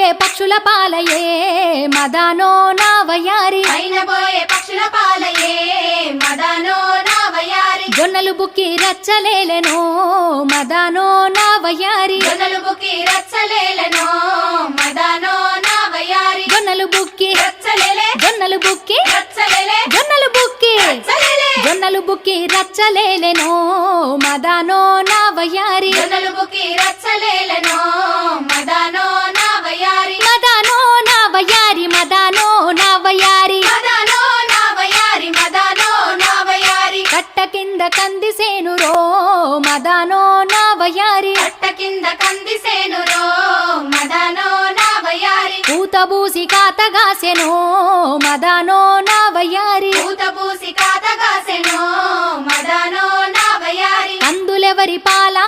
పోయే పక్షుల పాలయే మదానో నా వయారి పైన పోయే పక్షుల పాలయే మదానో నా వయారి జొన్నలు బుక్కి రచ్చలేలెనో మదానో నా వయారి జొన్నలు బుక్కి రచ్చలేలెనో మదానో నా వయారి జొన్నలు బుక్కి రచ్చలేలే జొన్నలు బుక్కి రచ్చలేలే జొన్నలు బుక్కి రచ్చలేలే జొన్నలు బుక్కి రచ్చలేలెనో మదానో నా వయారి జొన్నలు బుక్కి రచ్చలేలెనో మదానో నా వయారి మదానో నా వయారి మదానో నా వయారి మదానో నా వయారి మదానో నా వయారి కట్ట కింద కందిసేనురో మదానో నా వయారి కట్ట కింద కందిసేనురో మదానో నా వయారి పూతబూసి కాతగాసెనో మదానో నా వయారి పూత పూసి కాతగాసెనో మదానో నా వయారి కందులెవరి